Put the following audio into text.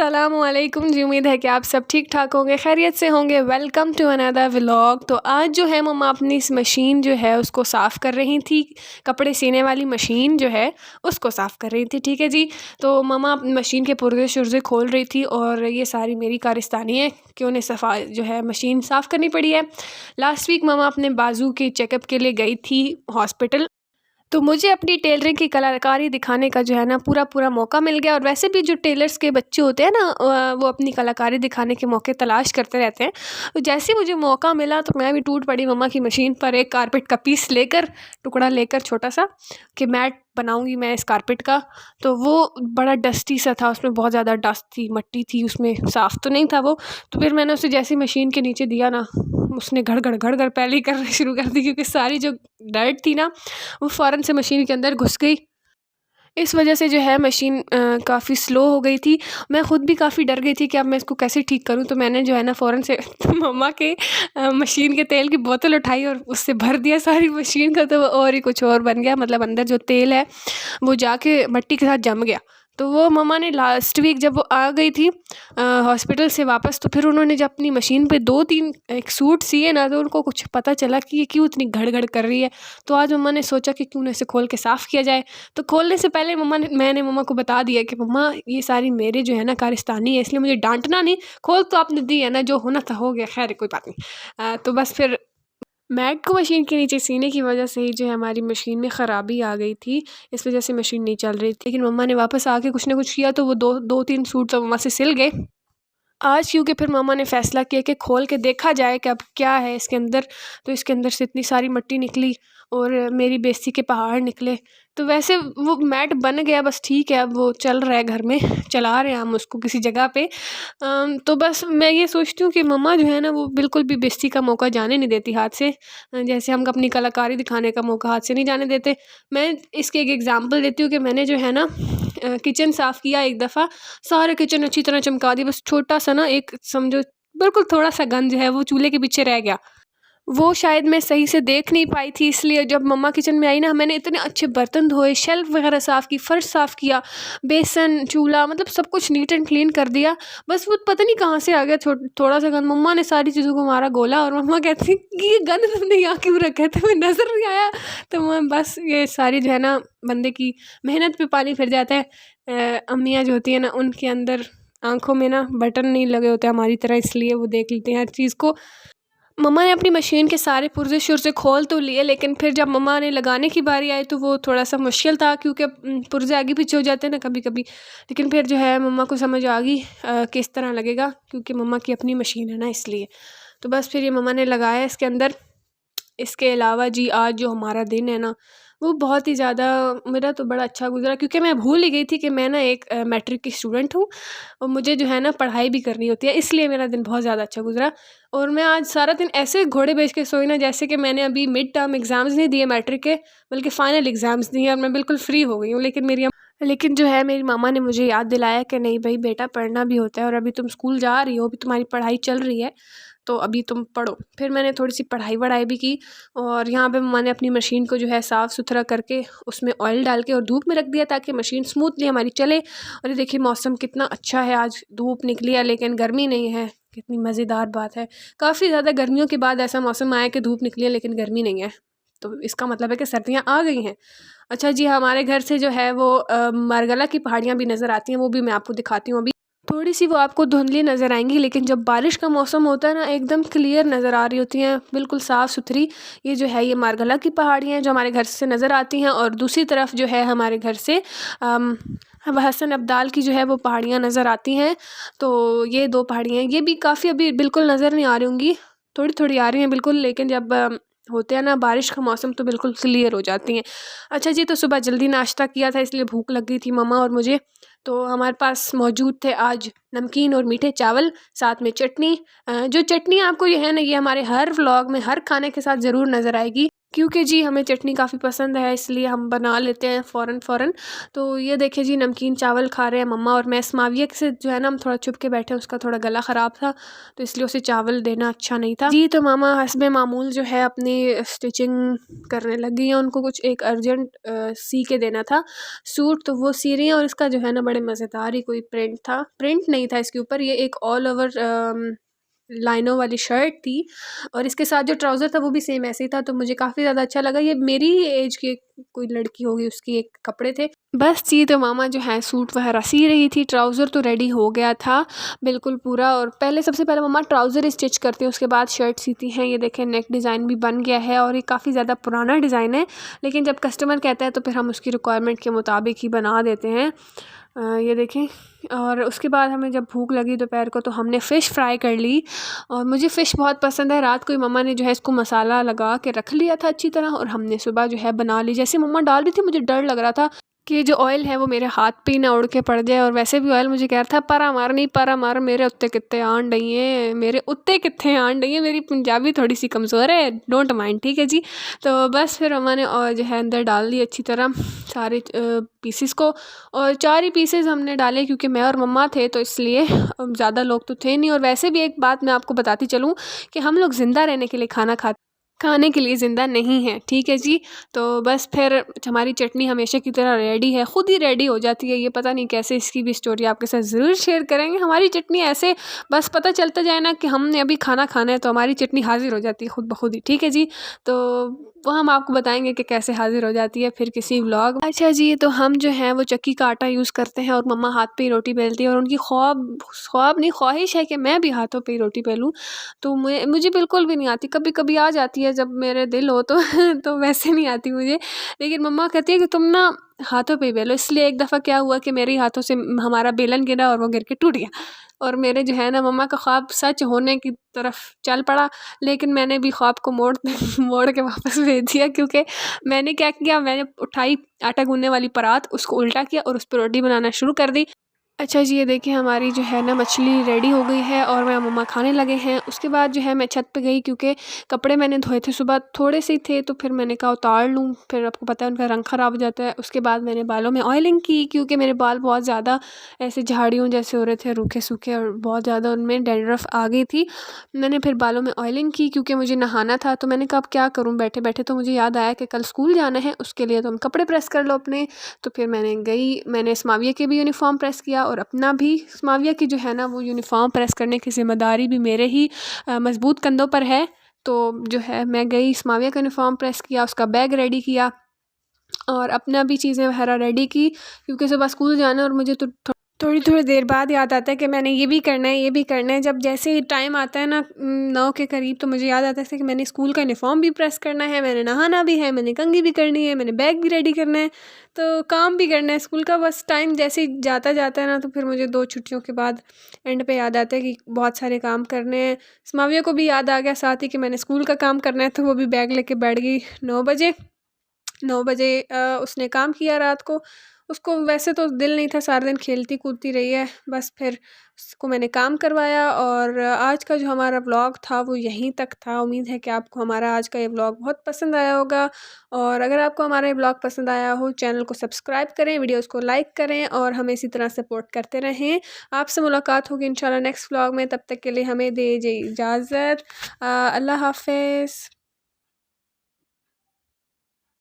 अस्सलामुअलैकुम जी। उम्मीद है कि आप सब ठीक ठाक होंगे, खैरियत से होंगे। Welcome to another vlog. तो आज जो है मम्मा अपनी इस मशीन जो है उसको साफ़ कर रही थी। कपड़े सीने वाली मशीन जो है उसको साफ़ कर रही थी। ठीक है जी। तो मम्मा अपनी मशीन के पुर्जे शुर्जे खोल रही थी और ये सारी मेरी कारस्तानी है कि उन्हें सफ़ा जो है मशीन साफ़ करनी पड़ी है। लास्ट वीक मम्मा अपने बाजू के चेकअप के लिए गई थी हॉस्पिटल। तो मुझे अपनी टेलरिंग की कलाकारी दिखाने का जो है ना पूरा मौका मिल गया। और वैसे भी जो टेलर्स के बच्चे होते हैं ना वो अपनी कलाकारी दिखाने के मौके तलाश करते रहते हैं। तो जैसे ही मुझे मौका मिला तो मैं भी टूट पड़ी मम्मा की मशीन पर, एक कारपेट का पीस लेकर, टुकड़ा लेकर छोटा सा, कि मैट बनाऊंगी मैं इस कारपेट का। तो वो बड़ा डस्टी सा था, उसमें बहुत ज़्यादा डस्ट थी, मट्टी थी उसमें, साफ़ तो नहीं था वो। तो फिर मैंने उसे जैसे मशीन के नीचे दिया ना, उसने घड़ पहले ही करना शुरू कर दी, क्योंकि सारी जो डर्ट थी ना वो फ़ौरन से मशीन के अंदर घुस गई। इस वजह से जो है मशीन काफ़ी स्लो हो गई थी। मैं ख़ुद भी काफ़ी डर गई थी कि अब मैं इसको कैसे ठीक करूँ। तो मैंने जो है ना फ़ौरन से मम्मा के मशीन के तेल की बोतल उठाई और उससे भर दिया सारी मशीन का। तो वो और ही कुछ और बन गया, मतलब अंदर जो तेल है वो जाके मट्टी के साथ जम गया। तो वो मम्मा ने लास्ट वीक जब वो आ गई थी हॉस्पिटल से वापस, तो फिर उन्होंने जब अपनी मशीन पे 2-3 एक सूट सिए ना, तो उनको कुछ पता चला कि ये क्यों इतनी घड़ कर रही है। तो आज मम्मा ने सोचा कि क्यों ना इसे खोल के साफ़ किया जाए। तो खोलने से पहले मैंने मम्मा को बता दिया कि मम्मा ये सारी मेरे जो है ना कारस्तानी है, इसलिए मुझे डांटना नहीं। खोल तो आपने दी है ना, जो होना था हो गया, खैर कोई बात नहीं। तो बस फिर मैट को मशीन के नीचे सीने की वजह से ही जो है हमारी मशीन में ख़राबी आ गई थी। इस वजह से मशीन नहीं चल रही थी। लेकिन मम्मा ने वापस आके कुछ ना कुछ किया, तो वो 2-3 सूट तो मम्मा से सिल गए। आज क्योंकि फिर मम्मा ने फ़ैसला किया कि खोल के देखा जाए कि अब क्या है इसके अंदर। तो इसके अंदर से इतनी सारी मिट्टी निकली और मेरी बेइज्जती के पहाड़ निकले। तो वैसे वो मैट बन गया, बस ठीक है, अब वो चल रहा है, घर में चला रहे हैं हम उसको किसी जगह पे। तो बस मैं ये सोचती हूँ कि मम्मा जो है ना वो बिल्कुल भी बेइज्जती का मौका जाने नहीं देती हाथ से। जैसे हम अपनी कलाकारी दिखाने का मौका हाथ से नहीं जाने देते। मैं इसकी एक एग्ज़ाम्पल देती हूँ कि मैंने जो है ना किचन साफ़ किया एक दफ़ा, सारे किचन अच्छी तरह चमका दी, बस छोटा सा ना एक समझो बिल्कुल थोड़ा सा गंज है वो चूल्हे के पीछे रह गया। वो शायद मैं सही से देख नहीं पाई थी, इसलिए जब मम्मा किचन में आई ना, मैंने इतने अच्छे बर्तन धोए, शेल्फ़ वगैरह साफ़ की, फ़र्श साफ़ किया, बेसन, चूल्हा, मतलब सब कुछ नीट एंड क्लीन कर दिया। बस वो पता नहीं कहाँ से आ गया थोड़ा सा गंद। मम्मा ने सारी चीज़ों को मारा गोला और मम्मा कहती कि ये गंद तुमने यहाँ क्यों रखा है, तुम्हें नज़र नहीं आया। तो मैं बस ये सारी जो है ना बंदे की मेहनत पे पानी फिर जाता है। अम्मियाँ जो होती हैं ना, उनके अंदर आँखों में ना बटन नहीं लगे होते हमारी तरह, इसलिए वो देख लेते हैं हर चीज़ को। मम्मा ने अपनी मशीन के सारे पुर्जे शुर्जे खोल तो लिए, लेकिन फिर जब मम्मा ने लगाने की बारी आई तो वो थोड़ा सा मुश्किल था, क्योंकि पुर्जे आगे पीछे हो जाते हैं ना कभी कभी। लेकिन फिर जो है मम्मा को समझ आ गई किस तरह लगेगा, क्योंकि मम्मा की अपनी मशीन है ना, इसलिए। तो बस फिर ये मम्मा ने लगाया इसके अंदर। इसके अलावा जी आज जो हमारा दिन है ना वो बहुत ही ज़्यादा, मेरा तो बड़ा अच्छा गुज़रा, क्योंकि मैं भूल ही गई थी कि मैं ना एक मैट्रिक की स्टूडेंट हूँ और मुझे जो है ना पढ़ाई भी करनी होती है, इसलिए मेरा दिन बहुत ज़्यादा अच्छा गुज़रा। और मैं आज सारा दिन ऐसे घोड़े बेच के सोई ना, जैसे कि मैंने अभी मिड टर्म एग्ज़ाम्स नहीं दिए मैट्रिक के, बल्कि फ़ाइनल एग्ज़ाम्स दिए और मैं बिल्कुल फ्री हो गई हूँ। लेकिन जो है मेरी मामा ने मुझे याद दिलाया कि नहीं भाई बेटा, पढ़ना भी होता है, और अभी तुम स्कूल जा रही हो, अभी तुम्हारी पढ़ाई चल रही है, तो अभी तुम पढ़ो। फिर मैंने थोड़ी सी पढ़ाई वढ़ाई भी की और यहाँ पे मैंने अपनी मशीन को जो है साफ़ सुथरा करके उसमें ऑयल डाल के और धूप में रख दिया, ताकि मशीन स्मूथली हमारी चले। और ये देखिए मौसम कितना अच्छा है, आज धूप निकली है लेकिन गर्मी नहीं है, कितनी मज़ेदार बात है। काफ़ी ज़्यादा गर्मियों के बाद ऐसा मौसम आया कि धूप निकली है लेकिन गर्मी नहीं है, तो इसका मतलब है कि सर्दियाँ आ गई हैं। अच्छा जी, हमारे घर से जो है वो मारगला की पहाड़ियाँ भी नज़र आती हैं, वो भी मैं आपको दिखाती हूँ अभी। थोड़ी सी वो आपको धुंधली नज़र आएंगी, लेकिन जब बारिश का मौसम होता है ना, एकदम क्लियर नज़र आ रही होती हैं, बिल्कुल साफ़ सुथरी। ये जो है ये मारगला की पहाड़ियाँ हैं जो हमारे घर से नज़र आती हैं, और दूसरी तरफ जो है हमारे घर से हसन अब्दाल की जो है वो पहाड़ियाँ नज़र आती हैं। तो ये 2 पहाड़ियाँ हैं, ये भी काफ़ी अभी बिल्कुल नज़र नहीं आ रही होंगी, थोड़ी थोड़ी आ रही हैं बिल्कुल, लेकिन जब होते हैं ना बारिश का मौसम तो बिल्कुल क्लियर हो जाती हैं। अच्छा जी, तो सुबह जल्दी नाश्ता किया था, इसलिए भूख लग गई थी मम्मा और मुझे। तो हमारे पास मौजूद थे आज नमकीन और मीठे चावल, साथ में चटनी। जो चटनी आपको ये है ना, ये हमारे हर व्लॉग में हर खाने के साथ ज़रूर नज़र आएगी। क्योंकि जी हमें चटनी काफ़ी पसंद है, इसलिए हम बना लेते हैं फ़ौरन। तो ये देखिए जी, नमकीन चावल खा रहे हैं मम्मा और मैं। इस्माविया से जो है ना हम थोड़ा छुप के बैठे हैं, उसका थोड़ा गला ख़राब था तो इसलिए उसे चावल देना अच्छा नहीं था जी। तो मामा हस्बे मामूल जो है अपनी स्टिचिंग करने लगी हैं। उनको कुछ एक अर्जेंट सी के देना था सूट, तो वो सी रही हैं। और इसका जो है ना बड़े मज़ेदार ही कोई प्रिंट नहीं था इसके ऊपर, ये एक ऑल ओवर लाइनों वाली शर्ट थी और इसके साथ जो ट्राउज़र था वो भी सेम ऐसे ही था। तो मुझे काफ़ी ज़्यादा अच्छा लगा। ये मेरी ही एज की कोई लड़की होगी, उसकी एक कपड़े थे बस जी। तो मामा जो है सूट वगैरह सी रही थी, ट्राउज़र तो रेडी हो गया था बिल्कुल पूरा। और सबसे पहले मम्मा ट्राउज़र ही स्टिच करती हैं, उसके बाद शर्ट सीती हैं। ये देखें नेक डिज़ाइन भी बन गया है और ये काफ़ी ज़्यादा पुराना डिज़ाइन है, लेकिन जब कस्टमर कहता है तो फिर हम उसकी रिक्वायरमेंट के मुताबिक ही बना देते हैं। ये देखें। और उसके बाद हमें जब भूख लगी दोपहर को तो हमने फ़िश फ्राई कर ली और मुझे फ़िश बहुत पसंद है। रात को ही मम्मा ने जो है इसको मसाला लगा के रख लिया था अच्छी तरह और हमने सुबह जो है बना ली। जैसे मम्मा डाल रही थी मुझे डर लग रहा था कि जो ऑयल है वो मेरे हाथ पे ही ना उड़ के पड़ जाए। और वैसे भी ऑयल मुझे कह रहा था परा मार मेरे उत्ते कित्ते आन डई है, मेरे उत्ते कित्ते आन डई है। मेरी पंजाबी थोड़ी सी कमज़ोर है, डोंट माइंड, ठीक है जी। तो बस फिर हमने और जो है अंदर डाल दी अच्छी तरह सारे पीसेस को। और 4 ही पीसेस हमने डाले क्योंकि मैं और मम्मा थे तो इसलिए, ज़्यादा लोग तो थे नहीं। और वैसे भी एक बात मैं आपको बताती चलूँ कि हम लोग ज़िंदा रहने के लिए खाने के लिए ज़िंदा नहीं है, ठीक है जी। तो बस फिर हमारी चटनी हमेशा की तरह रेडी है, ख़ुद ही रेडी हो जाती है। ये पता नहीं कैसे, इसकी भी स्टोरी आपके साथ ज़रूर शेयर करेंगे। हमारी चटनी ऐसे बस पता चलता जाए ना कि हमने अभी खाना खाना है तो हमारी चटनी हाज़िर हो जाती है खुद ब खुद ही, ठीक है जी। तो वो हम आपको बताएंगे कि कैसे हाज़िर हो जाती है फिर किसी व्लॉग। अच्छा जी, तो हम जो है वो चक्की का आटा यूज़ करते हैं और मम्मा हाथ पे ही रोटी बेलती है और उनकी ख्वाब नहीं ख्वाहिश है कि मैं भी हाथों पे ही रोटी बेलूँ। तो मुझे बिल्कुल भी नहीं आती, कभी कभी आ जाती है जब मेरे दिल हो तो तो वैसे नहीं आती मुझे। लेकिन मम्मा कहती है कि तुम ना हाथों पे ही बेलो। इसलिए एक दफ़ा क्या हुआ कि मेरे हाथों से हमारा बेलन गिरा और वो गिर के टूट गया और मेरे जो है ना मम्मा का ख्वाब सच होने की तरफ चल पड़ा। लेकिन मैंने भी ख्वाब को मोड़ मोड़ के वापस भेज दिया क्योंकि मैंने क्या किया, मैंने उठाई आटा गूंदने वाली परात, उसको उल्टा किया और उस पर रोटी बनाना शुरू कर दी। अच्छा जी, ये देखिए हमारी जो है ना मछली रेडी हो गई है और मैं मम्मा खाने लगे हैं। उसके बाद जो है मैं छत पे गई क्योंकि कपड़े मैंने धोए थे सुबह, थोड़े से ही थे तो फिर मैंने कहा उतार लूँ, फिर आपको पता है उनका रंग ख़राब हो जाता है। उसके बाद मैंने बालों में ऑयलिंग की क्योंकि मेरे बाल बहुत ज़्यादा ऐसे झाड़ियों जैसे हो रहे थे, रूखे सूखे, और बहुत ज़्यादा उनमें डैंड्रफ आ गई थी। मैंने फिर बालों में ऑयलिंग की क्योंकि मुझे नहाना था। तो मैंने कहा अब क्या करूँ बैठे बैठे, तो मुझे याद आया कि कल स्कूल जाना है, उसके लिए तुम कपड़े प्रेस कर लो अपने। तो फिर मैंने इस्माविया के भी यूनिफ़ॉर्म प्रेस किया और अपना भी। इस्माविया की जो है ना वो यूनिफ़ॉर्म प्रेस करने की ज़िम्मेदारी भी मेरे ही मज़बूत कंधों पर है। तो जो है मैं गई, इस्माविया का यूनिफ़ॉर्म प्रेस किया, उसका बैग रेडी किया और अपना भी चीज़ें वगैरह रेडी की क्योंकि सुबह स्कूल जाना है। और मुझे तो थोड़ी थोड़ी देर बाद याद आता है कि मैंने ये भी करना है, ये भी करना है। जब जैसे ही टाइम आता है ना 9 के करीब, तो मुझे याद आता है कि मैंने स्कूल का यूनिफ़ॉर्म भी प्रेस करना है, मैंने नहाना भी है, मैंने कंघी भी करनी है, मैंने बैग भी रेडी करना है, तो काम भी करना है स्कूल का। बस टाइम जैसे ही जाता जाता है ना तो फिर मुझे 2 छुट्टियों के बाद एंड पे याद आता है कि बहुत सारे काम करने हैं। इस्माविया को भी याद आ गया साथ ही कि मैंने स्कूल का काम करना है, तो वो भी बैग लेके बैठ गई 9 बजे। 9 बजे उसने काम किया रात को। उसको वैसे तो दिल नहीं था, सारा दिन खेलती कूदती रही है। बस फिर उसको मैंने काम करवाया और आज का जो हमारा व्लॉग था वो यहीं तक था। उम्मीद है कि आपको हमारा आज का ये व्लॉग बहुत पसंद आया होगा। और अगर आपको हमारा ये व्लॉग पसंद आया हो, चैनल को सब्सक्राइब करें, वीडियोस को लाइक करें और हमें इसी तरह सपोर्ट करते रहें। आपसे मुलाकात होगी इंशाल्लाह नेक्स्ट व्लॉग में। तब तक के लिए हमें दीजिए इजाज़त। अल्लाह हाफ़िज़।